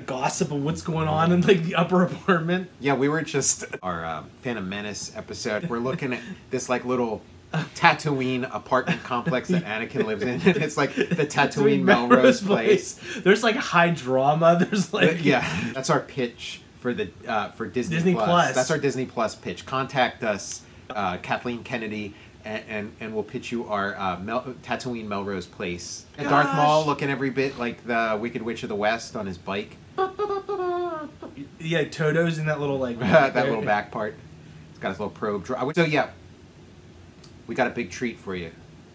gossip of what's going on in like the upper apartment. Yeah, we were just our Phantom Menace episode. We're looking at this like little Tatooine apartment complex that Anakin lives in. It's like the Tatooine Melrose place. There's like high drama. There's like that's our pitch for the for Disney Plus. That's our Disney Plus pitch. Contact us, Kathleen Kennedy, and we'll pitch you our Tatooine Melrose place. And Darth Maul looking every bit like the Wicked Witch of the West on his bike. Yeah, Toto's in that little like that little back part. It's got his little probe. So yeah, we got a big treat for you.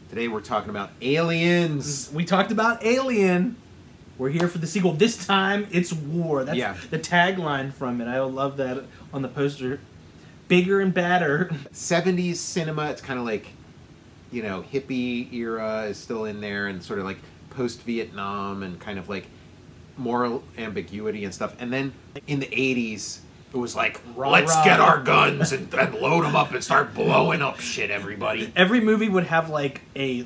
Today we're talking about Aliens. We talked about Alien. We're here for the sequel. This time it's war. That's the tagline from it. I love that on the poster. Bigger and badder. 70s cinema. It's kind of like, you know, hippie era is still in there, and sort of like post-Vietnam and kind of like moral ambiguity and stuff. And then in the 80s, it was like, let's get our guns and load them up and start blowing up shit, everybody. Every movie would have like a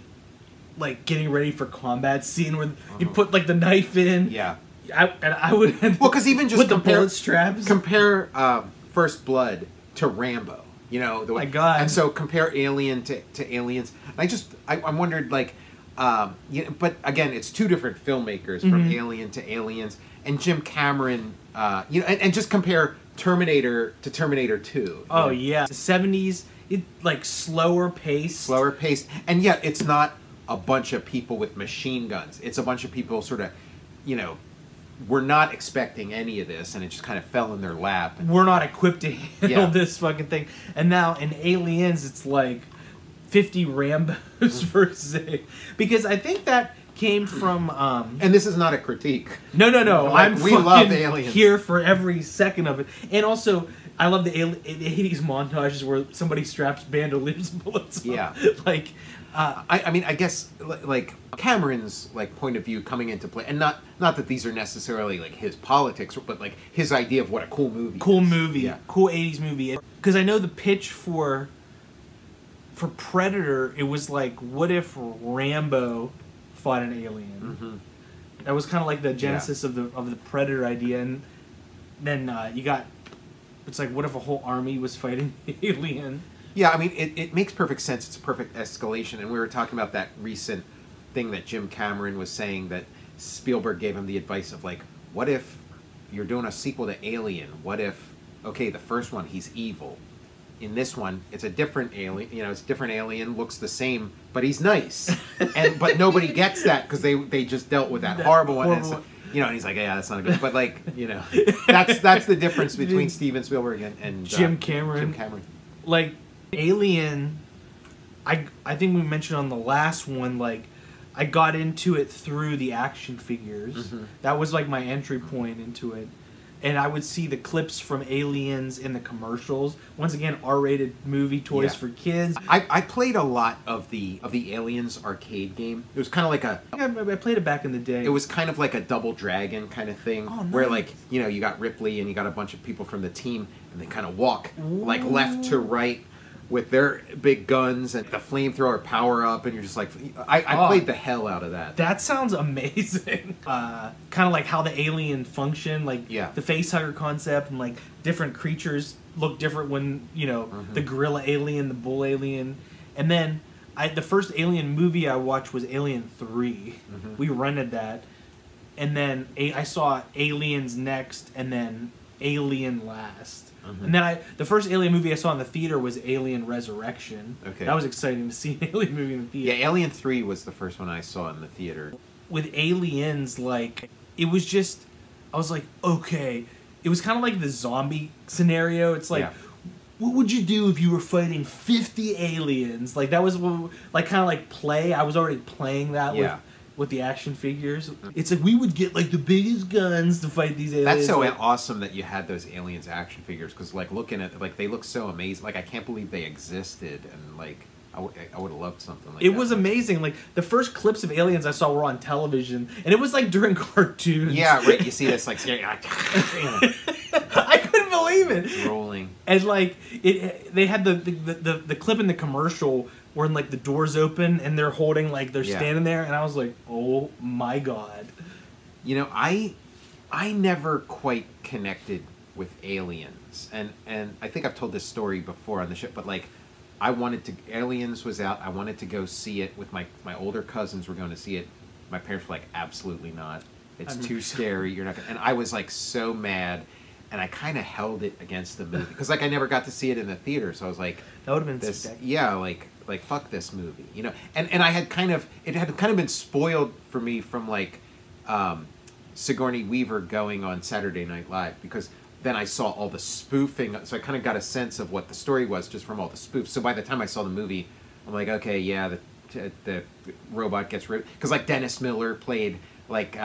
getting ready for combat scene where you put like the knife in. Yeah. I would well, because even just with the bullet straps. Compare First Blood to Rambo. You know, my God. And so compare Alien to Aliens. I wondered, like, you know, but again, it's two different filmmakers from Alien to Aliens, and Jim Cameron, you know, and just compare Terminator to Terminator 2. Oh yeah, the 70s, it like slower paced, and yet it's not a bunch of people with machine guns. It's a bunch of people sort of, you know, we're not expecting any of this, and it just kind of fell in their lap. We're not equipped to handle this fucking thing. And now in Aliens, it's like 50 Rambos versus, because I think that came from and this is not a critique. No. Like, we love Aliens. Here for every second of it. And also I love the 80s montages where somebody straps bandoliers bullets on. Yeah. Like I mean, I guess like Cameron's like point of view coming into play, and not that these are necessarily like his politics, but like his idea of what a cool movie is. Cool 80s movie. Because I know the pitch for Predator, it was like, what if Rambo fought an alien? That was kind of like the genesis of the Predator idea, and then you got, it's like, what if a whole army was fighting the alien? Yeah, I mean, it makes perfect sense. It's a perfect escalation. And we were talking about that recent thing that Jim Cameron was saying, that Spielberg gave him the advice of, like, what if you're doing a sequel to Alien? What if, okay, the first one, he's evil. In this one, it's a different alien. You know, it's a different alien, looks the same, but he's nice. But nobody gets that because they just dealt with that horrible one. And so, you know, and he's like, yeah, that's not good. But, like, you know, that's the difference between Steven Spielberg and Jim Cameron. Like, Alien, I think we mentioned on the last one, like, I got into it through the action figures. That was like my entry point into it. And I would see the clips from Aliens in the commercials. Once again, R-rated movie toys for kids. I played a lot of the Aliens arcade game. It was kind of like I played it back in the day. It was kind of like a Double Dragon kind of thing. Oh, nice. Where, like, you know, you got Ripley and you got a bunch of people from the team, and they kind of walk like left to right with their big guns and the flamethrower power up, and you're just like, I played the hell out of that. That sounds amazing. Kind of like how the alien function, like the facehugger concept, and like different creatures look different when, you know, the gorilla alien, the bull alien. And then the first Alien movie I watched was Alien 3. We rented that. And then I saw Aliens next, and then Alien last. And then the first Alien movie I saw in the theater was Alien Resurrection. Okay. That was exciting to see an Alien movie in the theater. Yeah, Alien 3 was the first one I saw in the theater. With Aliens, like, it was just, I was like, okay. It was kind of like the zombie scenario. It's like, what would you do if you were fighting 50 aliens? Like, that was, like, kind of like play. I was already playing that with the action figures. It's like, we would get, like, the biggest guns to fight these aliens. That's so awesome that you had those Aliens action figures, because, like, looking at, like, they look so amazing. Like, I can't believe they existed, and, like, I would have loved something like that. It was amazing. Like, the first clips of Aliens I saw were on television, and it was, like, during cartoons. Yeah, right. You see this, like, I couldn't believe it. Rolling. And, like, they had the clip in the commercial where, like, the doors open and they're holding, like, they're standing there, and I was like, oh my God. You know, I I never quite connected with Aliens, and I think I've told this story before on the show, but like, Aliens was out. I wanted to go see it with my older cousins were going to see it. My parents were like, absolutely not. It's too scary. You're not gonna... And I was like so mad, and I kind of held it against the movie because like I never got to see it in the theater, so I was like, that would have been this, yeah, like fuck this movie, you know. And I had it had kind of been spoiled for me from like Sigourney Weaver going on Saturday Night Live, because then I saw all the spoofing, so I kind of got a sense of what the story was just from all the spoofs. So by the time I saw the movie, I'm like, okay, yeah, the robot gets ripped, because like Dennis Miller played like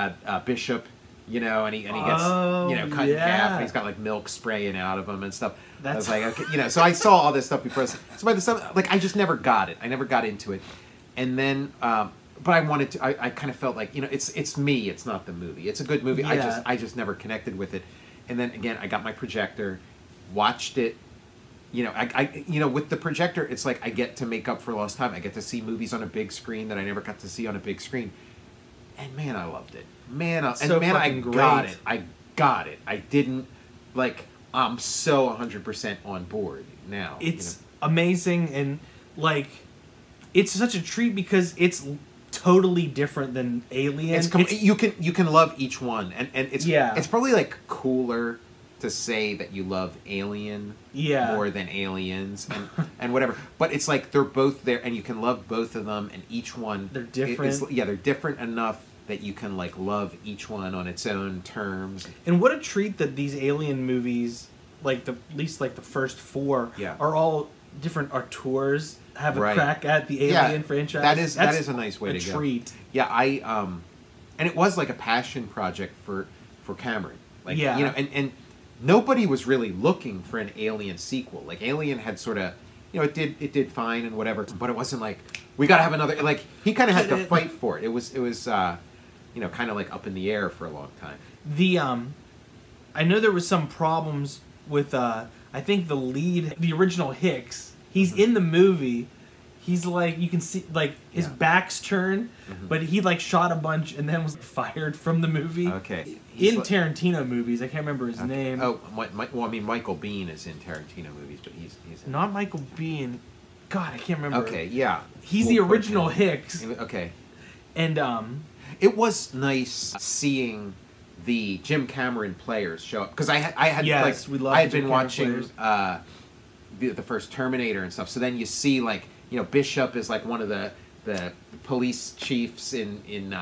Bishop, you know, and he gets cut in half, and he's got like milk spraying out of him and stuff. I was like, okay, you know, so I saw all this stuff before. So by the time, like, I just never got it. I never got into it, and then. But I wanted to. I kind of felt like, you know, it's me. It's not the movie. It's a good movie. Yeah. I just never connected with it. And then again, I got my projector, watched it. You know, you know, with the projector, it's like I get to make up for lost time. I get to see movies on a big screen that I never got to see on a big screen. And man, I loved it. I got it. I got it. I didn't like. I'm so 100% on board now. It's amazing, and like, it's such a treat because it's totally different than Alien. You can love each one, and it's probably like cooler to say that you love Alien more than Aliens and whatever. But it's like they're both there, and you can love both of them, and each one they're different. They're different enough that you can like love each one on its own terms. And what a treat that these Alien movies, like at least like the first four, are all different auteurs. Have a crack at the Alien franchise. That is a nice way to go. Treat. Yeah, and it was like a passion project for Cameron. Like, you know, and nobody was really looking for an Alien sequel. Like Alien had sort of, you know, it did fine and whatever, but it wasn't like we got to have another. Like he kind of had to fight for it. It was you know, kind of like up in the air for a long time. I know there was some problems with I think the lead, the original Hicks. He's in the movie. He's like, you can see like his back's turned, but he like shot a bunch and then was fired from the movie. Okay. In Tarantino movies, I can't remember his name. Oh, well, I mean, Michael Biehn is in Tarantino movies, but he's in not Michael Biehn. God, I can't remember. Okay, yeah. He's the original Hicks. Okay. And it was nice seeing the Jim Cameron players show up, because I had been watching the first Terminator and stuff. So then you see, like, you know, Bishop is like one of the police chiefs in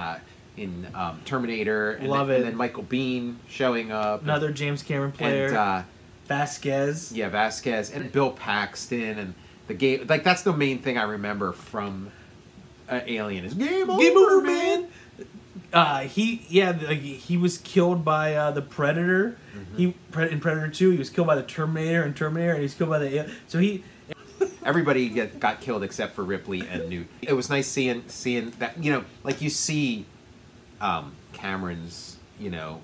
Terminator. And then Michael Biehn showing up. Another James Cameron player. And Vasquez. Yeah, Vasquez and Bill Paxton and the game. Like that's the main thing I remember from Alien is game over, man. He was killed by the Predator. In Predator 2, he was killed by the Terminator in Terminator, and he was killed by the... So he... Everybody got killed except for Ripley and Newt. It was nice seeing that, you know, like you see Cameron's, you know,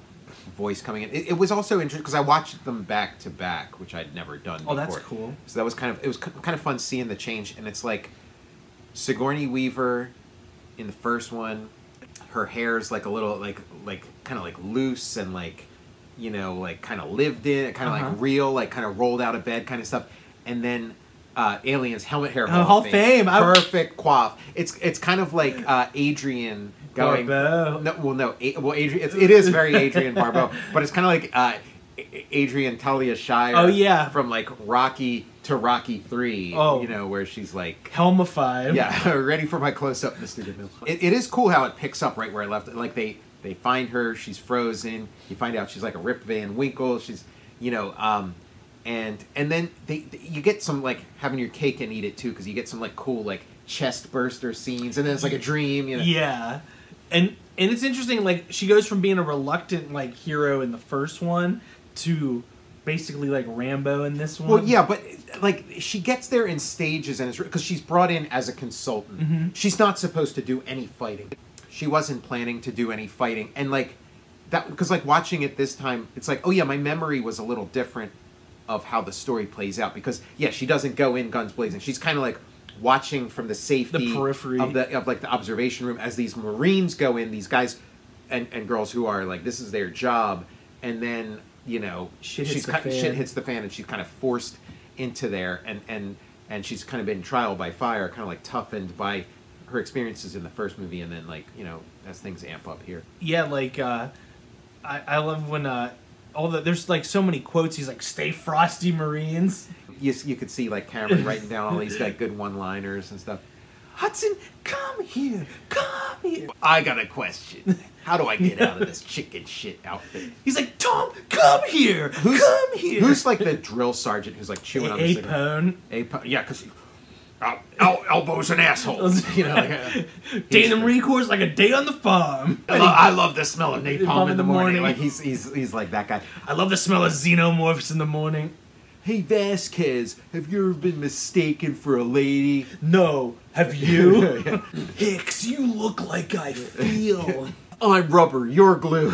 voice coming in. It was also interesting because I watched them back to back, which I'd never done before. Oh, that's cool. So that was kind of fun seeing the change, and it's like Sigourney Weaver in the first one, her hair's like a little like kind of like loose and like, you know, like kind of lived in, kind of like real, like kind of rolled out of bed kind of stuff. And then Alien's helmet hair Hall of Fame. Perfect coif. It's kind of like Adrian going. Barbeau. Adrian. It is very Adrian Barbeau, but it's kind of like Adrian Talia Shire. Oh yeah. From like Rocky to Rocky 3. Oh. You know, where she's like helmified. Yeah, ready for my close up, Mr. DeMille. It is cool how it picks up right where I left it. Like they find her, she's frozen. You find out she's like a Rip Van Winkle. She's, you know, and then you get some like having your cake and eat it too, because you get some like cool like chest burster scenes, and then it's like a dream, you know. Yeah, and it's interesting. Like she goes from being a reluctant like hero in the first one to basically like Rambo in this one. Well, yeah, but like she gets there in stages, and it's because she's brought in as a consultant. She's not supposed to do any fighting. She wasn't planning to do any fighting, and like that, because like watching it this time, it's like, oh yeah, my memory was a little different of how the story plays out, because yeah, she doesn't go in guns blazing. She's kind of like watching from the safety, the periphery of like the observation room as these Marines go in. These guys and girls who are like, this is their job, and then, you know, shit hits the fan, and she's kind of forced into there, and she's kind of been trial by fire, kind of like toughened by her experiences in the first movie, and then, like, you know, as things amp up here. Yeah, like, I love when, there's, like, so many quotes. He's like, "Stay frosty, Marines." You could see, like, Cameron writing down all these, like, good one-liners and stuff. Hudson, come here, come here. I got a question. How do I get out of this chicken shit outfit? He's like, "Tom, come here, come here." Who's like the drill sergeant who's like chewing on the cigarette? Apone. Yeah, because elbows and assholes. You know, like day in the Marine Corps is like a day on the farm. I love the smell of napalm in the morning. Like he's like that guy. I love the smell of xenomorphs in the morning. Hey Vasquez, have you ever been mistaken for a lady? No. Have you? Hicks, you look like I feel. I'm rubber, you're glue.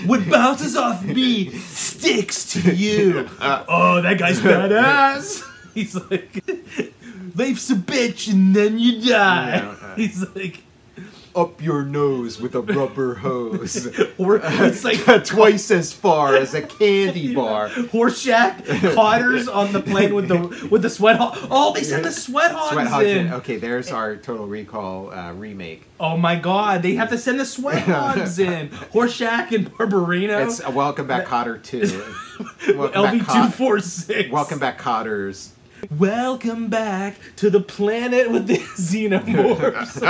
What bounces off me sticks to you. Oh, that guy's badass. He's like, life's a bitch and then you die. Yeah, he's like, up your nose with a rubber hose. Or it's like twice as far as a candy bar. Horseshack, Kotters on the plane with the Sweathogs. Oh, they sent the Sweathogs in. Okay, there's our Total Recall remake. Oh my God, they have to send the Sweathogs in. Horseshack and Barbarino. It's a Welcome Back Kotter 2. LV-246. Welcome Back Kotters. Welcome back to the planet with the xenomorphs.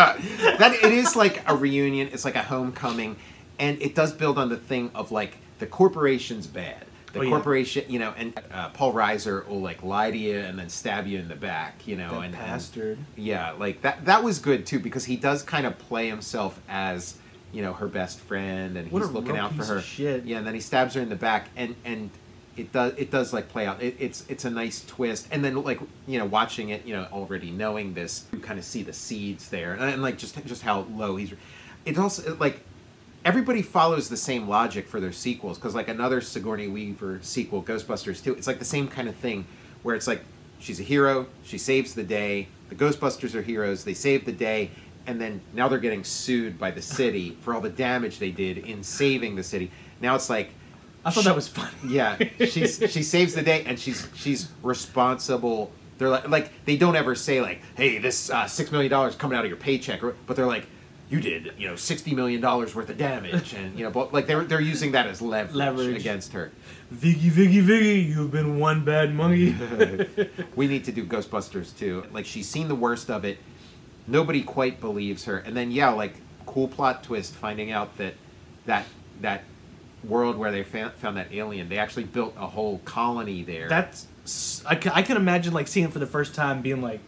It is like a reunion. It's like a homecoming, and it does build on the thing of like the corporation's bad. The corporation, you know, and Paul Reiser will like lie to you and then stab you in the back, you know, that bastard. Yeah, like that was good too, because he does kind of play himself as, you know, her best friend, and he's looking out for her. Shit. Yeah, and then he stabs her in the back, and it does like play out. It's a nice twist, and then like, you know, watching it, you know, already knowing this, you kind of see the seeds there, and like just how low he's. It also like everybody follows the same logic for their sequels, because like another Sigourney Weaver sequel, Ghostbusters 2, it's like the same kind of thing where it's like she's a hero, she saves the day, the Ghostbusters are heroes, they save the day, and then now they're getting sued by the city for all the damage they did in saving the city. Now it's like, I thought that was funny. Yeah, she saves the day, and she's responsible. They're like they don't ever say like, hey, this $6 million coming out of your paycheck, but they're like, you did, you know, $60 million worth of damage, and you know, but like they're using that as leverage against her. Viggy, you've been one bad monkey. We need to do Ghostbusters 2. Like, she's seen the worst of it. Nobody quite believes her, and then yeah, like cool plot twist, finding out that world where they found that alien, they actually built a whole colony there. I can imagine like seeing it for the first time, being like,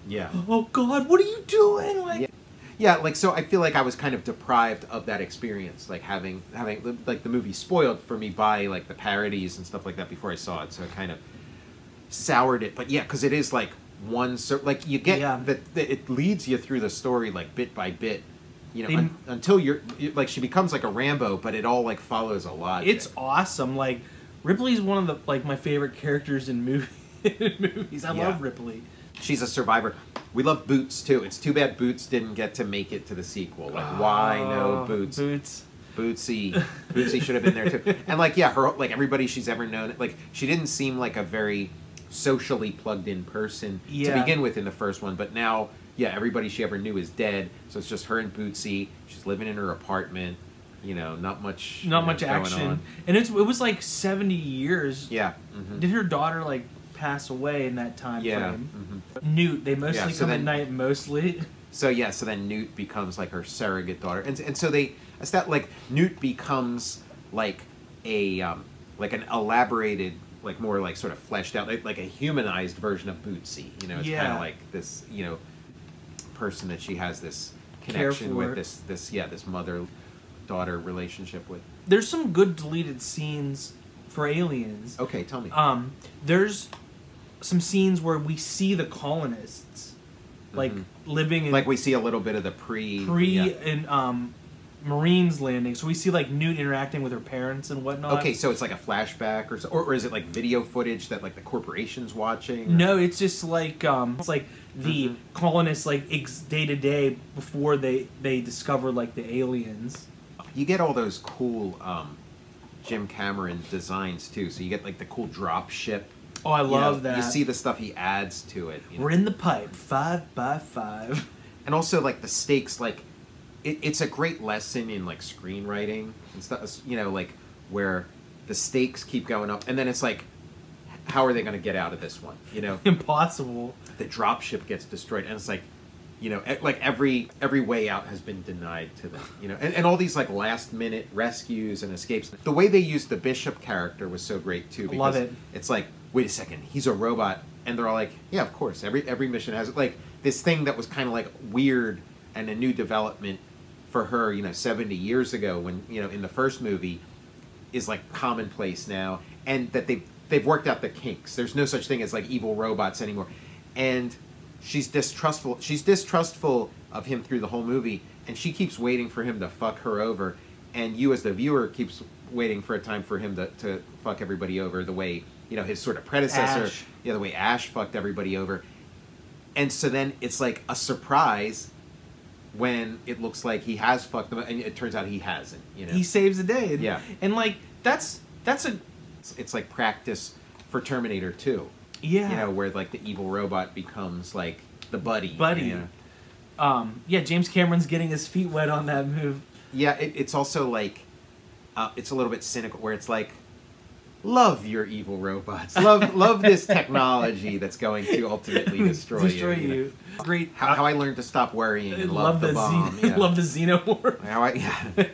yeah, oh God, what are you doing? Like, yeah, like, so I feel like I was kind of deprived of that experience, like having like the movie spoiled for me by like the parodies and stuff like that before I saw it, so it kind of soured it. But yeah, because it is like like you get that it leads you through the story like bit by bit. You know, until you're like, she becomes like a Rambo, but it all like follows a lot. It's awesome. Like, Ripley's one of the like my favorite characters in movies. I love Ripley. She's a survivor. We love Boots too. It's too bad Boots didn't get to make it to the sequel. Like, why no Boots? Bootsy should have been there too. And like, yeah, her, like everybody she's ever known, like she didn't seem like a very socially plugged in person to begin with in the first one, but now. Yeah, everybody she ever knew is dead, so it's just her and Bootsy. She's living in her apartment. You know, not much action. On. And it was like 70 years. Yeah. Did her daughter like pass away in that time frame? Newt, they mostly come at night, mostly. So yeah, so then Newt becomes like her surrogate daughter, and so like Newt becomes like a like an elaborated, like more like sort of fleshed out, like a humanized version of Bootsy. You know, it's kind of like this, you know, person that she has this connection with, this mother-daughter relationship with. There's some good deleted scenes for Ali-Yinz. Okay, tell me. There's some scenes where we see the colonists like living in, like we see a little bit of the and Marines landing, so we see like Newt interacting with her parents and whatnot. Okay, so it's like a flashback, or is it like video footage that like the corporation's watching? Or? No, it's just like it's like the colonists like day to day before they discover like the aliens. You get all those cool Jim Cameron designs too. So you get like the cool drop ship. Oh, I love that. You see the stuff he adds to it. We're in the pipe, 5x5. And also like the stakes, like it's a great lesson in like screenwriting and stuff. You know, like where the stakes keep going up, and then it's like, how are they going to get out of this one? You know, impossible. The dropship gets destroyed, and it's like, you know, like every way out has been denied to them. You know, and all these like last minute rescues and escapes. The way they used the Bishop character was so great too. Because love it. It's like, wait a second, he's a robot, and they're all like, yeah, of course. Every mission has like this thing that was kind of like weird and a new development for her, you know, 70 years ago when, you know, in the first movie is like commonplace now, and that they've worked out the kinks. There's no such thing as like evil robots anymore. And she's distrustful. She's distrustful of him through the whole movie, and she keeps waiting for him to fuck her over. And you as the viewer keeps waiting for a time for him to fuck everybody over the way, you know, his sort of predecessor. Ash. Yeah, the way Ash fucked everybody over. And so then it's like a surprise when it looks like he has fucked them, and it turns out he hasn't. You know, he saves the day. Yeah, and like that's a. It's like practice for Terminator 2. Yeah, you know, where like the evil robot becomes like the buddy. You know? Yeah, James Cameron's getting his feet wet on that move. Yeah, it's also like it's a little bit cynical, where it's like, love your evil robots, love this technology that's going to ultimately destroy you. You know? Great. How I learned to stop worrying and love the bomb. Yeah. Love the xenomorph. Yeah.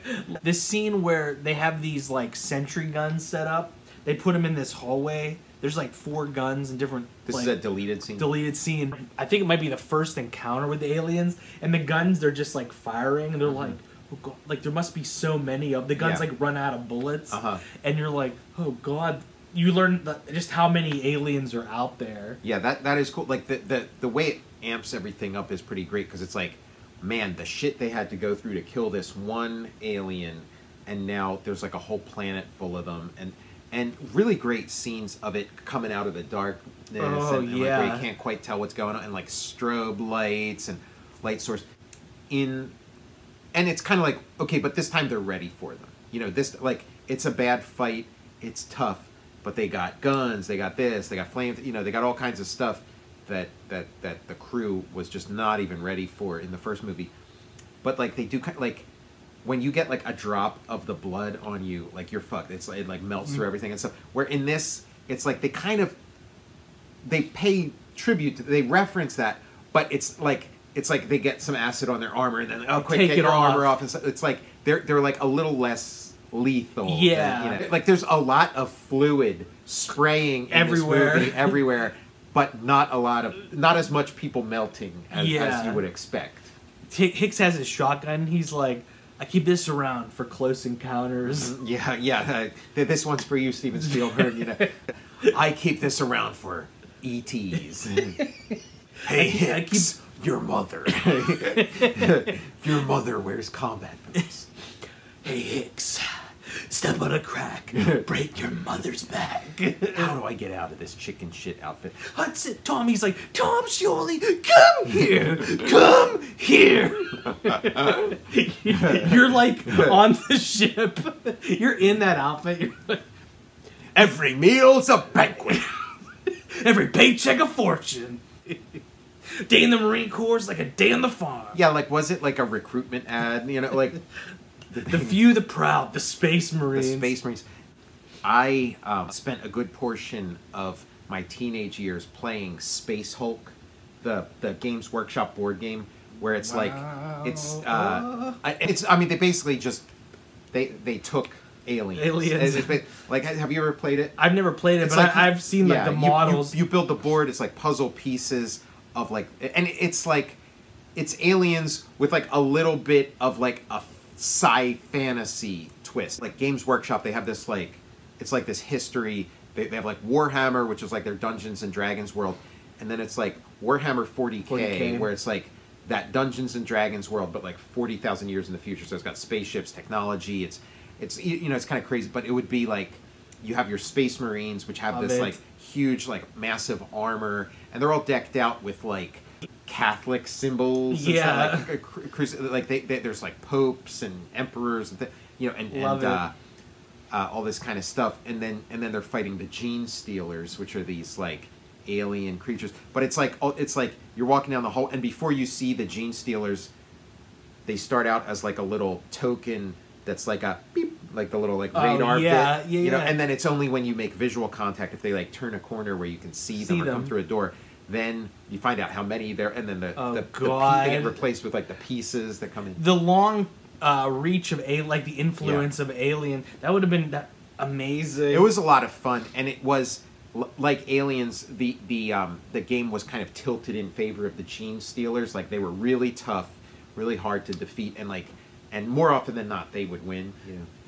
This scene where they have these like sentry guns set up. They put them in this hallway. There's like 4 guns and different. This like, is a deleted scene. Deleted scene. I think it might be the first encounter with the aliens, and the guns, they're just like firing, and they're like, oh god, like there must be so many of the guns. Like run out of bullets, and you're like, oh god. You learn just how many aliens are out there. Yeah, that is cool. Like the way it amps everything up is pretty great, because it's like, man, the shit they had to go through to kill this one alien, and now there's like a whole planet full of them, and really great scenes of it coming out of the darkness, and like where you can't quite tell what's going on, and like strobe lights and light source and it's kind of like, okay, but this time they're ready for them. You know, this, like, it's a bad fight, it's tough, but they got guns, they got this, they got flames, you know, they got all kinds of stuff that the crew was just not even ready for in the first movie. But like they do, like when you get like a drop of the blood on you, like you're fucked. It like melts through everything and stuff. Where in this, it's like they pay tribute, they reference that, but it's like they get some acid on their armor and then quick, take your armor off and stuff. It's like they're like a little less lethal. Yeah, than, you know, like there's a lot of fluid spraying everywhere, in this movie, everywhere, but not as much people melting as you would expect. Hicks has his shotgun. He's like, I keep this around for close encounters. Yeah. This one's for you, Steven Spielberg. You know, I keep this around for ETs. Hey, Hicks, your mother. Your mother wears combat boots. Hey, Hicks, step on a crack, break your mother's back. How do I get out of this chicken shit outfit? Hudson, Tommy's like, Tom Scioli, come here, come here. You're like on the ship. You're in that outfit. You're like, every meal's a banquet. Every paycheck a fortune. Day in the Marine Corps is like a day on the farm. Yeah, like, was it like a recruitment ad? You know, like... The few, the proud, the Space Marines. The Space Marines. I spent a good portion of my teenage years playing Space Hulk, the Games Workshop board game, where it's like, it's I mean, they basically just, they took aliens. Like, have you ever played it? I've never played it, but like, I've seen like the models. You build the board, it's like puzzle pieces of like, and it's like, it's aliens with like a little bit of like a sci-fantasy twist. Like Games Workshop, they have this like, it's like this history. They have like Warhammer, which is like their Dungeons and Dragons world, and then it's like Warhammer 40K, where it's like that Dungeons and Dragons world, but like 40,000 years in the future. So it's got spaceships, technology. It's you know, it's kind of crazy, but it would be like you have your Space Marines, which have this like huge, like massive armor, and they're all decked out with like Catholic symbols. Yeah, and stuff, like there's like popes and emperors, you know, and all this kind of stuff, and then they're fighting the gene stealers, which are these like alien creatures. But it's like you're walking down the hall, and before you see the gene stealers, they start out as like a little token that's like a beep, like the little like radar bit, you know, and then it's only when you make visual contact, if they like turn a corner where you can see them or come through a door, then you find out how many there, and then they get replaced with like the pieces that come in. The long reach of like the influence of Alien, that would have been amazing. It was a lot of fun, and it was like Aliens. The game was kind of tilted in favor of the gene stealers. Like they were really tough, really hard to defeat, and more often than not they would win.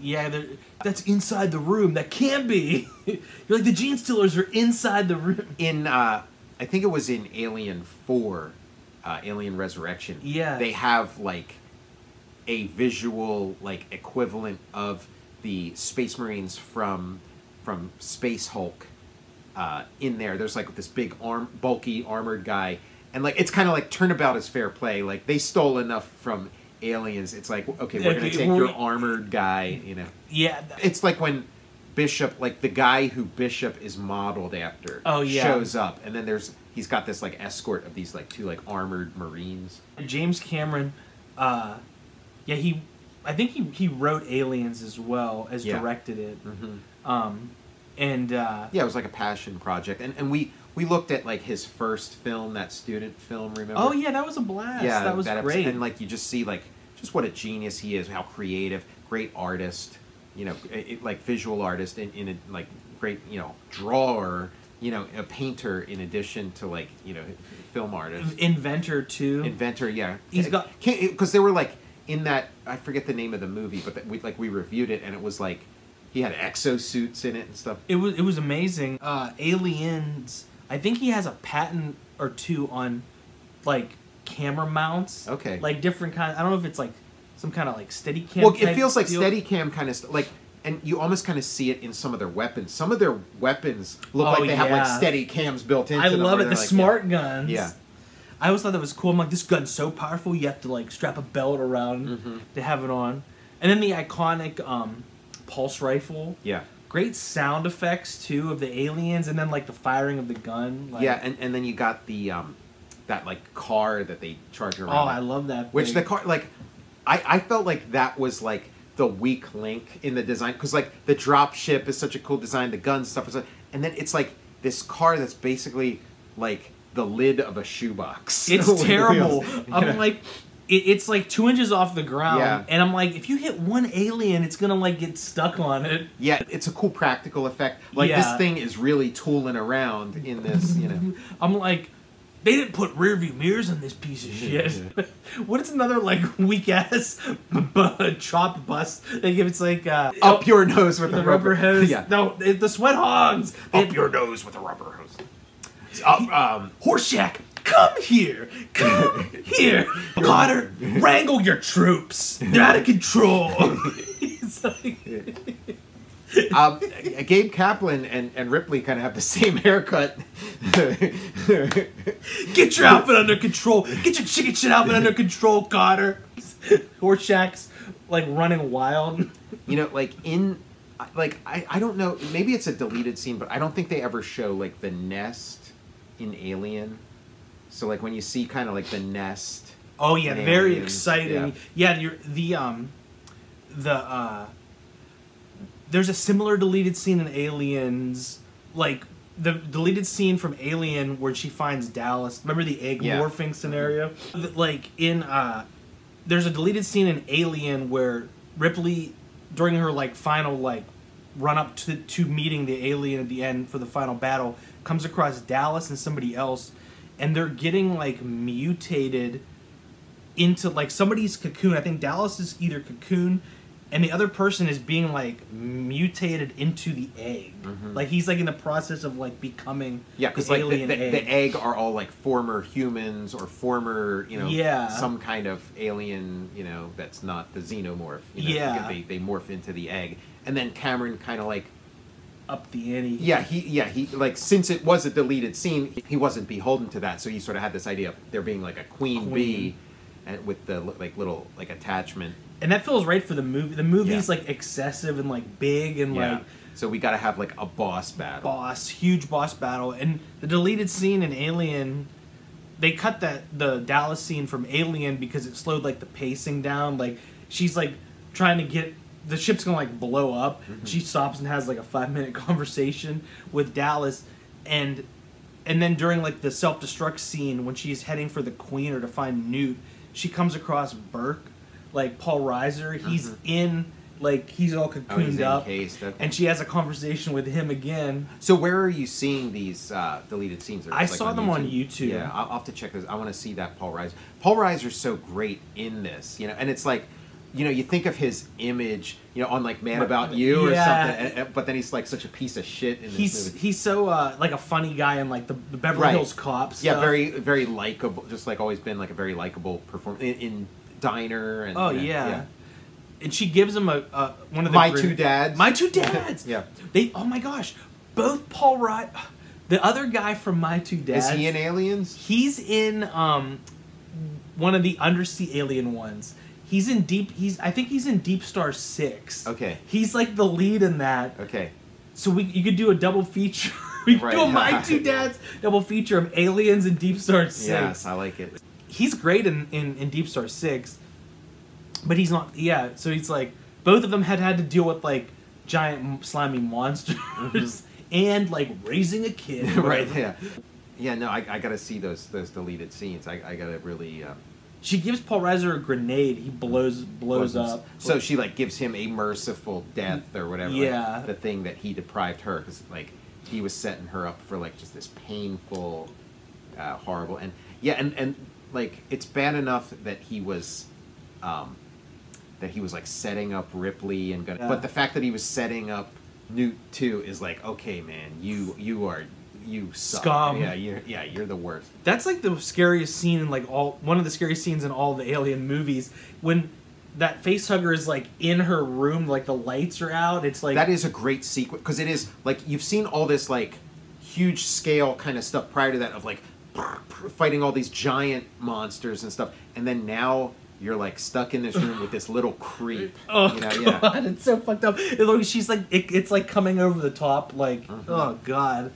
Yeah, that's inside the room. That can't be. You're like, the gene stealers are inside the room. In I think it was in Alien 4, Alien Resurrection. Yeah, they have like a visual like equivalent of the Space Marines from Space Hulk in there. There's like this big bulky armored guy, and like it's kind of like turnabout is fair play. Like they stole enough from Aliens. It's like, okay, we're gonna take your armored guy. You know. Yeah. It's like when Bishop, like the guy who Bishop is modeled after, shows up, and then he's got this like escort of these like two like armored Marines. James Cameron, I think he wrote Aliens as well as directed it. It was like a passion project, and we looked at like his first film, that student film, remember? Oh yeah, that was a blast. Yeah, that was great. And like you just see like just what a genius he is, how creative, great artist, you know, like visual artist, in a like great, you know, drawer, you know, a painter in addition to like, you know, film artist. Inventor too. Inventor, yeah. He's got, because they were like in that, I forget the name of the movie, but we reviewed it, and it was like he had exosuits in it and stuff. It was amazing. Ali-Yinz, I think he has a patent or two on like camera mounts. Okay. Like different kind. I don't know if it's like some kind of like Steadicam. Well, it feels like Steadicam kind of like, and you almost kind of see it in some of their weapons. Some of their weapons look like they have like Steadicams built into them. I love it. The like, smart guns. Yeah. I always thought that was cool. I'm like, this gun's so powerful, you have to like strap a belt around to have it on. And then the iconic pulse rifle. Yeah. Great sound effects too of the aliens, and then like the firing of the gun. Like, yeah, and then you got the that like car that they charge around. Oh, I love that. Which the car, like, I felt like that was like the weak link in the design, because like the drop ship is such a cool design, the gun stuff is, and then it's like this car that's basically like the lid of a shoebox. It's terrible. I'm like, it's like 2 inches off the ground, and I'm like, if you hit one alien, it's gonna like get stuck on it. Yeah, it's a cool practical effect. Like this thing is really tooling around in this, you know. I'm like, they didn't put rear view mirrors on this piece of shit. What is another like weak ass chop bust? They give it's like up your nose with a rubber hose. Yeah. No, the Sweathogs. Up your nose with a rubber hose. Horseshack, come here. Come here. Kotter, wrangle your troops. They're out of control. He's like... Gabe Kaplan and Ripley kind of have the same haircut. Get your outfit under control. Get your chicken shit outfit under control, Kotter. Horseshack's like running wild. You know, like in, like I don't know. Maybe it's a deleted scene, but I don't think they ever show like the nest in Alien. So like when you see kind of like the nest. Oh yeah, very exciting. Yeah, there's a similar deleted scene in Aliens, like the deleted scene from Alien where she finds Dallas. Remember the egg morphing scenario? Like in there's a deleted scene in Alien where Ripley, during her like final like run up to meeting the alien at the end for the final battle, comes across Dallas and somebody else, and they're getting like mutated into like somebody's cocoon. I think Dallas is either cocoon, and the other person is being like mutated into the egg. Like he's like in the process of like becoming because like the egg are all like former humans or former, you know, some kind of alien, you know, that's not the xenomorph. You know, they morph into the egg, and then Cameron kind of like up the ante. He like, since it was a deleted scene, he wasn't beholden to that, so he sort of had this idea of there being like a queen bee, and with the like little like attachment. And that feels right for the movie. The movie's like excessive and like big and like. So we got to have like a boss battle. Huge boss battle. And the deleted scene in Alien, they cut the Dallas scene from Alien because it slowed like the pacing down. Like she's like trying to get the ship's gonna like blow up. She stops and has like a 5-minute conversation with Dallas, and then during like the self-destruct scene when she's heading for the Queen or to find Newt, she comes across Burke, like Paul Reiser. He's in. Like, he's all cocooned up, and she has a conversation with him again. So where are you seeing these deleted scenes? I saw them on YouTube. Yeah, I'll have to check this. I want to see that Paul Reiser. Paul Reiser's so great in this, you know, and it's like, you know, you think of his image, you know, on like Man About You or something, but then he's like such a piece of shit in this movie. He's so like a funny guy in like the Beverly Hills Cop stuff. Yeah, very likable, just like always been like a very likable performer in Diner. And, yeah. And she gives him one of the My Two Dads. My Two Dads. Yeah. Oh my gosh, both Paul Reiser, the other guy from My Two Dads. Is he in Aliens? He's in one of the undersea alien ones. He's in I think he's in Deep Star 6. Okay. He's like the lead in that. Okay. So you could do a double feature. We could do a My Two Dads double feature of Aliens and Deep Star 6. Yes, I like it. He's great in Deep Star 6. But he's not, so he's like, both of them had to deal with, like, giant slimy monsters and, like, raising a kid. Right, yeah. Yeah, no, I gotta see those deleted scenes. I gotta really... She gives Paul Reiser a grenade. He blows up. So she, like, gives him a merciful death or whatever. Yeah. Like, the thing that he deprived her. Because, like, he was setting her up for, like, just this painful, horrible... And, and like, it's bad enough that he was... like setting up Ripley and gonna, but the fact that he was setting up Newt too is like, okay, man, you suck. Scum. Yeah, you're the worst. That's like the scariest scene in one of the scariest scenes in all the Alien movies, when that facehugger is like in her room, like the lights are out. It's like that is a great sequence because it is like you've seen all this like huge scale kind of stuff prior to that of like fighting all these giant monsters and stuff, and then now you're like stuck in this room with this little creep. Oh, you know, God, it's so fucked up. She's like, it's like coming over the top. Like, oh God,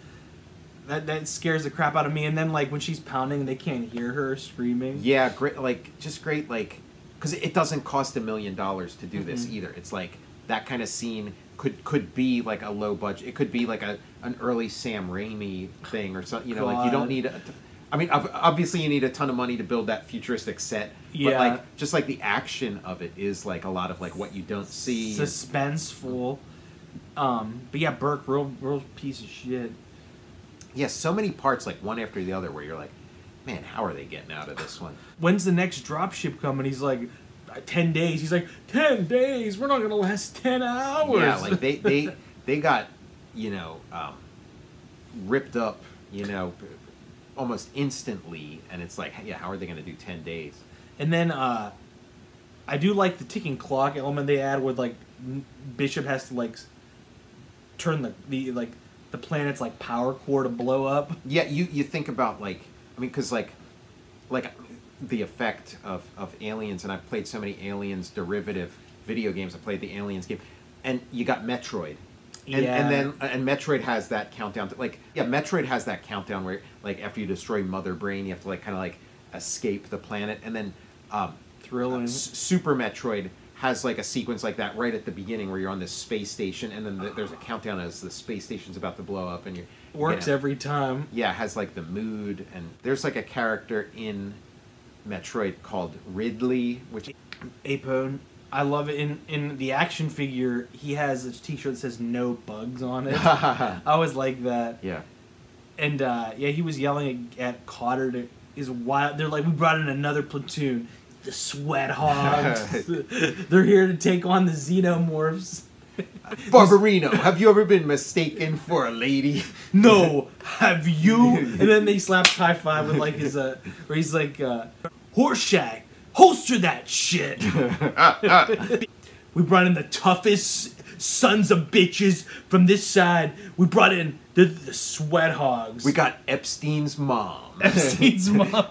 that scares the crap out of me. And then like when she's pounding, they can't hear her screaming. Yeah, great. Like just great. Like because it doesn't cost $1 million to do this either. It's like that kind of scene could be like a low budget. It could be like an early Sam Raimi thing or something. You know, like you don't need I mean, obviously you need a ton of money to build that futuristic set, but like just like the action of it is like a lot of like what you don't see, suspenseful. But yeah, Burke, real piece of shit. Yeah, so many parts like one after the other where you're like, man, how are they getting out of this one? When's the next dropship coming? He's like, 10 days. He's like, 10 days. We're not gonna last 10 hours. Yeah, like they got, you know, ripped up, you know, almost instantly, and it's like, yeah, how are they going to do 10 days? And then I do like the ticking clock element they add with like Bishop has to like turn the planet's like power core to blow up. Yeah, you think about like, I mean, because like the effect of Aliens, and I've played so many Aliens derivative video games. I played the Aliens game, and you got Metroid. And Metroid has that countdown to, like, Metroid has that countdown where like after you destroy Mother Brain, you have to like kind of like escape the planet, and then thrilling Super Metroid has like a sequence like that right at the beginning where you're on this space station, and then there's a countdown as the space station's about to blow up, and you works every time. Yeah, it has like the mood, and there's like a character in Metroid called Ridley, which Apone. I love it. In the action figure, he has a t-shirt that says "No bugs" on it. I always like that. Yeah. And he was yelling at Kotter is wild. They're like, we brought in another platoon, the Sweathogs. They're here to take on the xenomorphs. Barbarino, have you ever been mistaken for a lady? No, have you? And then they slap high five with like his where he's like, Horseshack. Holster that shit! We brought in the toughest sons of bitches from this side. We brought in the Sweathogs. We got Epstein's mom. Epstein's mom.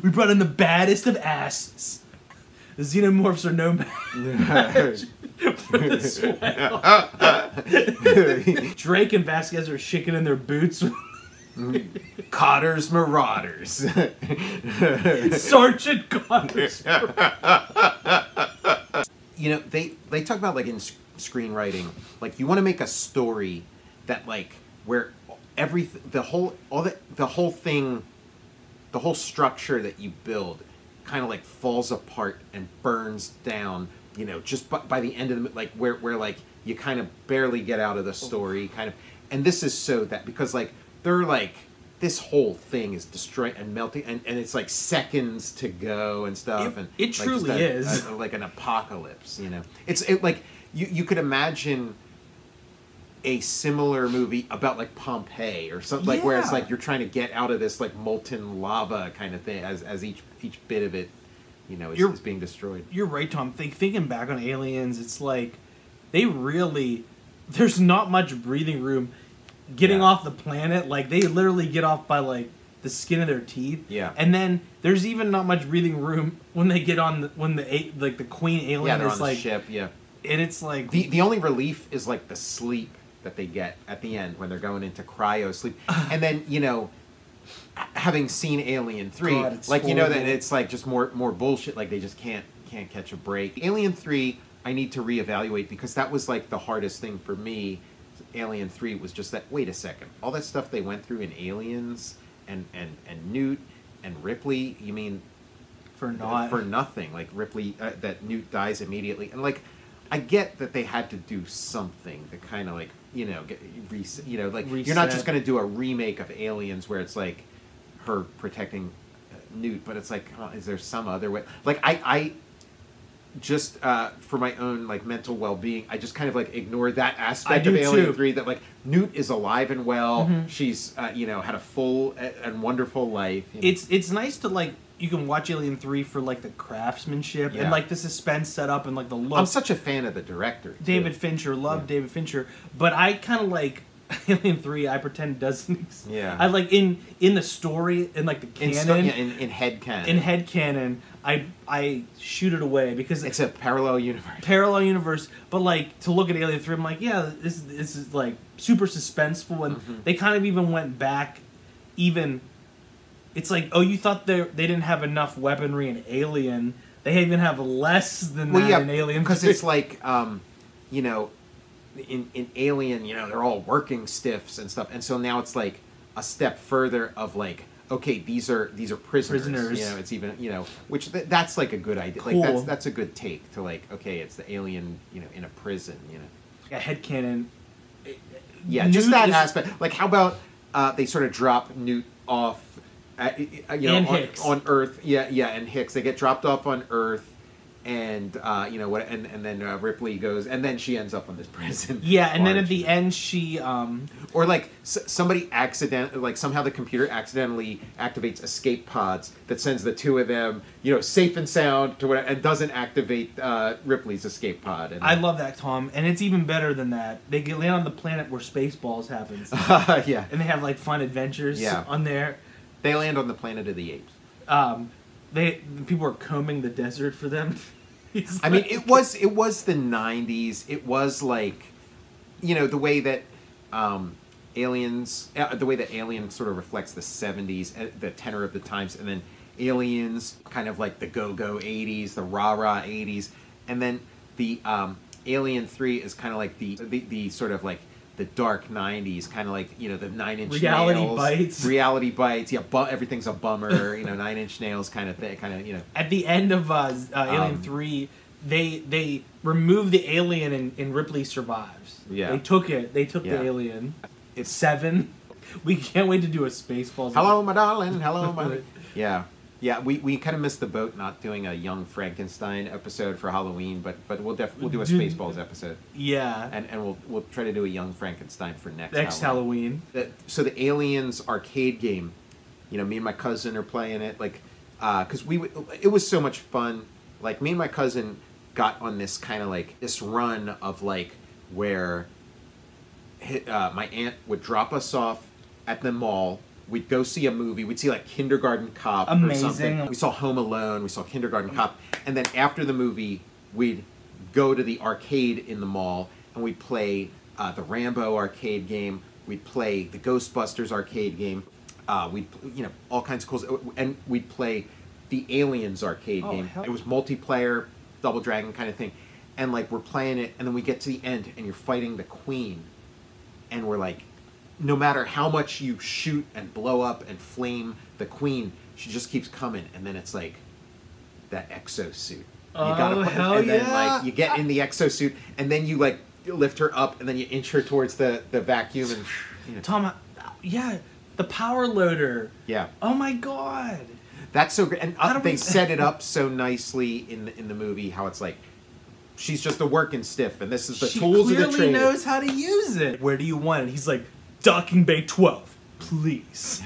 We brought in the baddest of asses. the xenomorphs are no match for the Sweathogs. Drake and Vasquez are shaking in their boots. Kotters Marauders. Sergeant Kotters. You know, they talk about, like, in screenwriting, like, you want to make a story that, like, where the whole thing, the whole structure that you build kind of, like, falls apart and burns down, you know, just by the end of the, like, where like you kind of barely get out of the story, kind of. And this is so that, because, like, they're like, this whole thing is destroyed and melting, and it's like seconds to go and stuff. It like, truly is like an apocalypse, you know. It's like you could imagine a similar movie about, like, Pompeii or something, like, where it's like you're trying to get out of this, like, molten lava kind of thing as each bit of it, you know, is being destroyed. You're right, Tom. Thinking back on Aliens, it's like there's not much breathing room getting off the planet. Like, they literally get off by, like, the skin of their teeth. Yeah. And then there's even not much breathing room when they get on the queen alien they're is on like the ship. Yeah. And it's like the only relief is, like, the sleep that they get at the end when they're going into cryo sleep. And then, you know, having seen Alien 3, God, like, you know, that it's like just more bullshit, like, they just can't catch a break. Alien 3 I need to reevaluate, because that was, like, the hardest thing for me. Alien 3 was just that, wait a second, all that stuff they went through in Aliens and Newt and Ripley, you mean for nothing, like Ripley, that Newt dies immediately, and, like, I get that they had to do something to kind of, like, you know, reset. You're not just going to do a remake of Aliens where it's like her protecting Newt, but it's like, is there some other way? Like, I just for my own, like, mental well-being, I just kind of, like, ignore that aspect of Alien 3, that, like, Newt is alive and well. She's you know, had a full and wonderful life. You know? It's nice to, like, you can watch Alien 3 for, like, the craftsmanship and, like, the suspense setup and, like, the look. I'm such a fan of the director, too. David Fincher, David Fincher, but I kind of like Alien 3. I pretend doesn't exist. Yeah. I like in the story, in, like, the canon, in head canon. In head canon, I shoot it away because it's a parallel universe. Parallel universe, but, like, to look at Alien 3, I'm like, yeah, this is like super suspenseful, and they kind of even went back, even. It's like, oh, you thought they didn't have enough weaponry in Alien. They even have less than that in Alien. Because it's like, you know, in Alien, you know, they're all working stiffs and stuff, and so now it's like a step further of, like, okay, these are prisoners. You know, it's even, you know, which that's like a good idea. Cool. Like, that's a good take to, like, okay, it's the alien, you know, in a prison. You know, yeah, headcanon. Yeah, just that aspect. Like, how about they sort of drop Newt off. You know, on Earth, and Hicks, they get dropped off on Earth, and you know what, and then Ripley goes, and then she ends up on this prison. Yeah, and then at the end she, or like somebody like somehow the computer accidentally activates escape pods that sends the two of them, you know, safe and sound to whatever, and doesn't activate Ripley's escape pod. And, I love that, Tom, and it's even better than that. They get land on the planet where Spaceballs happens. Yeah, and they have, like, fun adventures on there. They land on the Planet of the Apes. People are combing the desert for them. I mean, it was the 90s. It was like, you know, the way that Aliens, the way that Alien sort of reflects the 70s, the tenor of the times, and then Aliens, kind of like the go-go 80s, the rah-rah 80s, and then the Alien 3 is kind of like the sort of like the dark 90s, kind of like, you know, the 9 Inch Nails. Reality Bites. Yeah, everything's a bummer, you know, 9 Inch Nails kind of thing, kind of, you know. At the end of Alien 3, they remove the alien and Ripley survives. Yeah. They took the alien. It's 7. We can't wait to do a Spaceballs. Hello, my darling. Hello, my... Yeah. Yeah, we kind of missed the boat not doing a Young Frankenstein episode for Halloween, but we'll do a Spaceballs episode. Yeah, and we'll try to do a Young Frankenstein for next Halloween. So the Aliens arcade game, you know, me and my cousin are playing it, like, because it was so much fun. Like, me and my cousin got on this kind of like this run of, like, where my aunt would drop us off at the mall we'd go see a movie. We'd see like Kindergarten Cop or something. We saw Home Alone. We saw Kindergarten Cop. And then after the movie, we'd go to the arcade in the mall and we'd play the Rambo arcade game. We'd play the Ghostbusters arcade game. We'd, you know, all kinds of cool... And we'd play the Ali-Yinz arcade game. It was multiplayer, Double Dragon kind of thing. And like we're playing it and then we get to the end and you're fighting the Queen. And we're like, no matter how much you shoot and blow up and flame the Queen, she just keeps coming. And then it's like that exosuit. You gotta put, hell and then yeah. like you get in the exosuit and then you like lift her up and then you inch her towards the vacuum and you know. Tom, yeah, the power loader. Yeah. Oh my god. That's so great. And they set it up so nicely in the movie how it's like she's just a working stiff and this is the tools of the trade. She clearly knows how to use it. Where do you want it? He's like, docking bay 12, please.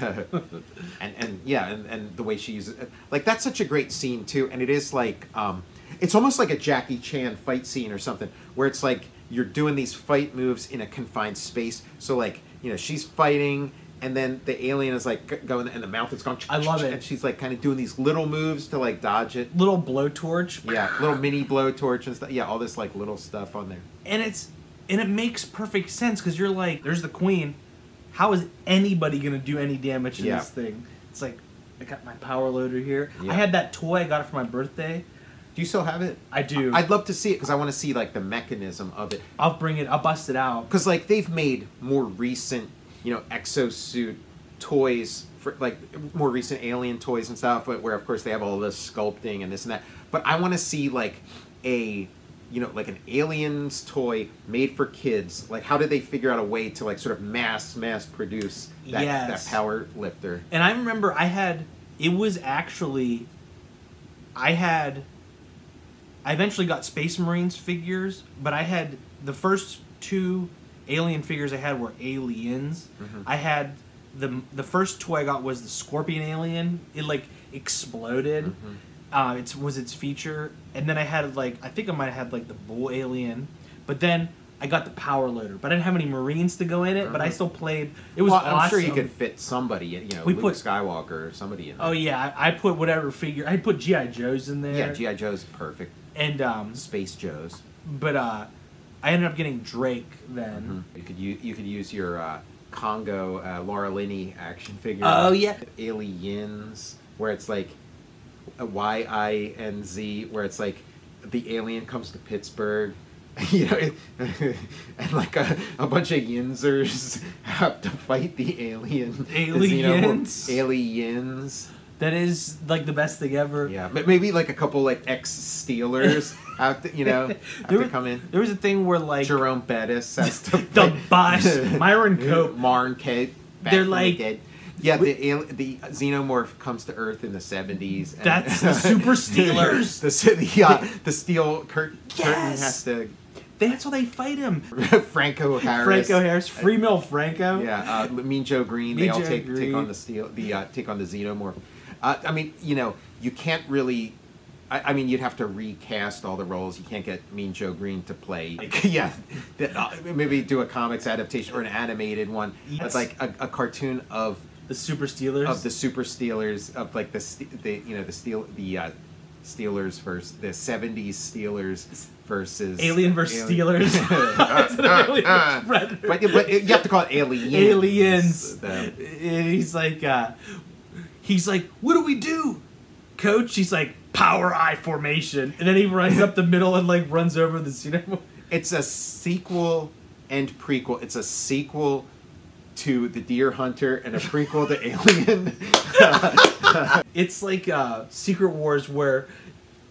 and the way she uses it, like that's such a great scene too. And it is like it's almost like a Jackie Chan fight scene or something where it's like you're doing these fight moves in a confined space. So like, you know, she's fighting and then the alien is like going and the mouth is going. I love it. And she's like kind of doing these little moves to like dodge it. Little blowtorch. Yeah, little mini blowtorch and stuff. Yeah, all this like little stuff on there. And it makes perfect sense because you're like, there's the Queen. How is anybody gonna do any damage to this thing? It's like, I got my power loader here. Yeah. I had that toy. I got it for my birthday. Do you still have it? I do. I'd love to see it because I want to see like the mechanism of it. I'll bring it. I'll bust it out. Because like they've made more recent, you know, exosuit toys for like more recent alien toys and stuff, where of course they have all this sculpting and this and that. But I want to see like a, you know, like an aliens toy made for kids. Like how did they figure out a way to like sort of mass produce that power lifter? And I remember I eventually got Space Marines figures, but I had the first two alien figures I had were Ali-Yinz. I had the first toy I got was the Scorpion alien. It like exploded. It was its feature, and then I had like I think I might have had like the Bull alien, but then I got the power loader. But I didn't have any Marines to go in it. But I still played. It was awesome. I'm sure you could fit somebody. You know, Luke Skywalker or somebody in there. Oh yeah, I put whatever figure. I put GI Joes in there. Yeah, GI Joe's perfect. And Space Joes. But I ended up getting Drake then. You could use your Congo Laura Linney action figure. Oh yeah, Ali-Yinz, where it's like a YINZ, where it's like the alien comes to Pittsburgh, you know, and like a bunch of Yinzers have to fight the alien. Ali-Yinz. That is like the best thing ever. Yeah, but maybe like a couple like ex-Steelers have to, you know, to come in. There was a thing where like Jerome Bettis has to the boss, Myron Cope, Marn Cape. They're like dead. Yeah, the xenomorph comes to Earth in the 70s. And that's the Super Steelers. the steel curtain has to. That's how they fight him. Franco Harris. Free Mill Franco. Yeah, Mean Joe Green. They all take on the take on the xenomorph. I mean, you know, you can't really. I mean, you'd have to recast all the roles. You can't get Mean Joe Green to play. Like, maybe do a comics adaptation or an animated one. Yes. It's like a cartoon of the Super Steelers. Of the Super Steelers of like the Steelers versus the 70s Steelers versus Alien versus Steelers. But you have to call it Ali-Yinz. Ali-Yinz. He's like, what do we do, Coach? He's like, power eye formation, and then he runs up the middle and like runs over the xenomorph. It's a sequel and prequel. It's a sequel to The Deer Hunter and a prequel to Alien. It's like Secret Wars where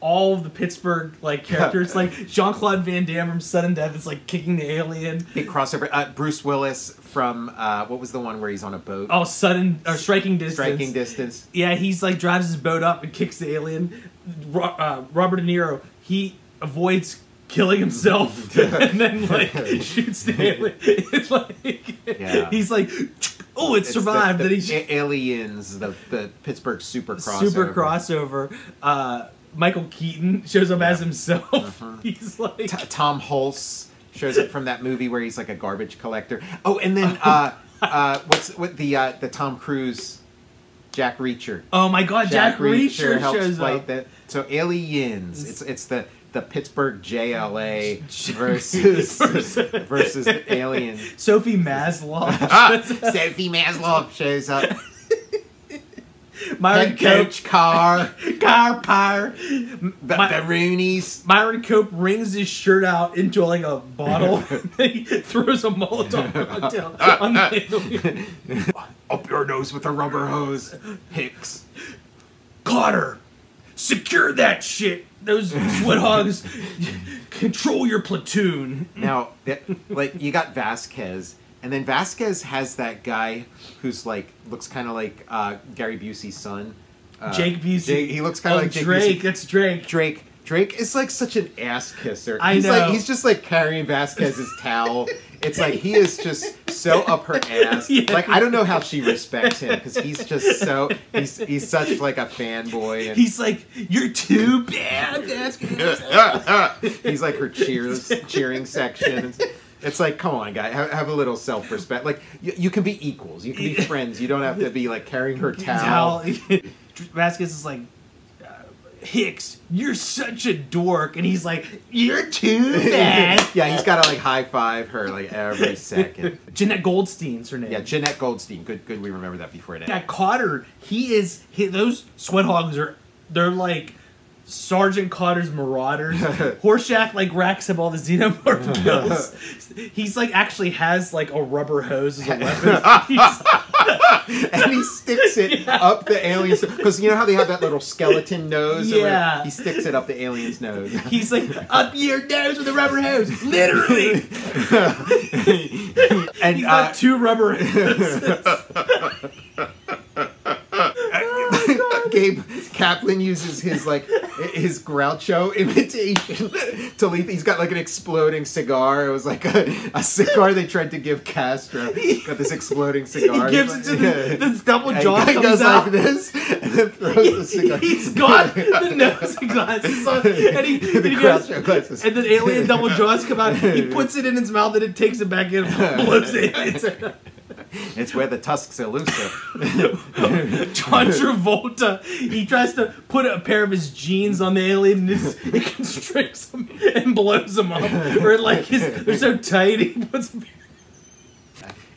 all of the Pittsburgh like characters, like Jean-Claude Van Damme from Sudden Death, is like kicking the alien. Big crossover. Bruce Willis from what was the one where he's on a boat? Oh, Striking Distance. Striking Distance. Yeah, he's like drives his boat up and kicks the alien. Robert De Niro, he avoids killing himself and then like shoots the alien. It's like he's like, oh, it survived. The Ali-Yinz, the Pittsburgh super crossover. Michael Keaton shows up as himself. He's like Tom Hulce shows up from that movie where he's like a garbage collector. Oh, and then What the Tom Cruise Jack Reacher? Oh my God, Jack Reacher helps shows fight up. that. So Ali-Yinz, it's the Pittsburgh JLA versus the aliens. Sophie Maslow. Sophie Maslow shows up. Myron Coach Carr. Power. The Roonies. Myron Cope wrings his shirt out into like a bottle and he throws a Molotov cocktail on the alien. Up your nose with a rubber hose, Hicks. Cotter, secure that shit. Those Sweathogs, control your platoon. Now, like, you got Vasquez. And then Vasquez has that guy who's like looks kind of like Gary Busey's son, Jake Busey. He looks kind of like Jake Drake. Busey. That's Drake. Drake is like such an ass kisser. I know. He's just like carrying Vasquez's towel. It's like he is just so up her ass. Yeah. Like, I don't know how she respects him because he's just so he's such like a fanboy. And he's like, you're too bad, Vasquez. He's like her cheering section. It's like, come on, guy, have a little self-respect. Like, you can be equals. You can be friends. You don't have to be, like, carrying her towel. Vasquez is like, Hicks, you're such a dork. And he's like, you're too bad. Yeah, he's got to, like, high-five her, like, every second. Jeanette Goldstein's her name. Yeah, Jeanette Goldstein. Good we remember that before it. Yeah, Kotter, those Sweathogs they're like Sergeant Kotters Marauders. Horseshack like racks up all the xenomorph pills. He's like actually has like a rubber hose as a weapon. And he sticks it up the alien's, because you know how they have that little skeleton nose? Yeah. He sticks it up the alien's nose. He's like, up your nose with a rubber hose. Literally. And he's got two rubber hoses. Gabe Kaplan uses his Groucho imitation to leave. He's got like an exploding cigar. It was like a cigar they tried to give Castro. Got this exploding cigar. He gives it to this double jaw. He goes out like this and then throws the cigar. He's got the nose glasses on, and he goes, glasses. And then alien double jaws come out. He puts it in his mouth and it takes it back in and blows it. It's where the tusks elusive. John Travolta, he tries to put a pair of his jeans on the alien and it constricts him and blows him up. Or like they're so tight he puts them.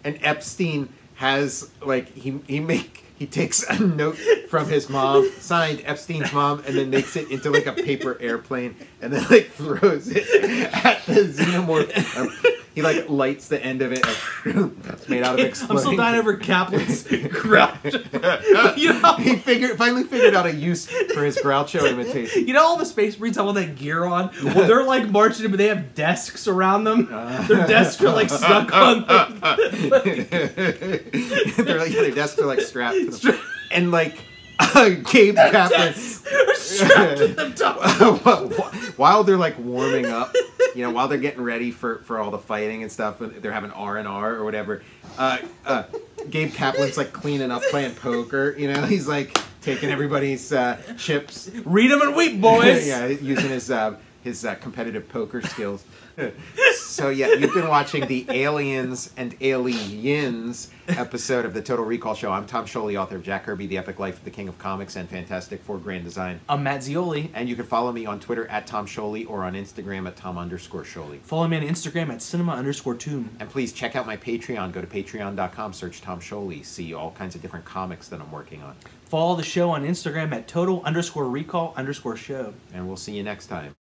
And Epstein has like he takes a note from his mom, signed Epstein's mom, and then makes it into like a paper airplane and then like throws it at the xenomorph. He like lights the end of it. It's made out of exploding. I'm still dying over Kaplan's Groucho. You know, he finally figured out a use for his Groucho imitation. You know all the Space Marines have all that gear on? Well, they're like marching, but they have desks around them. Their desks are like stuck on them. Their desks are like strapped to them. And like Gabe Kaplan strapped to the top. while they're like warming up, you know, while they're getting ready for all the fighting and stuff, they're having R&R or whatever. Gabe Kaplan's like cleaning up, playing poker. You know, he's like taking everybody's chips. Read them and weep, boys. Yeah, using his competitive poker skills. So yeah, you've been watching the Aliens and Ali-Yinz episode of the Total Recall Show. I'm Tom Scioli, author of Jack Kirby, The Epic Life of the King of Comics and Fantastic Four Grand Design. I'm Matt Zeoli. And you can follow me on Twitter at Tom Scioli or on Instagram at Tom_Scioli. Follow me on Instagram at cinema_tomb. And please check out my Patreon. Go to patreon.com, search Tom Scioli. See all kinds of different comics that I'm working on. Follow the show on Instagram at Total_Recall_show. And we'll see you next time.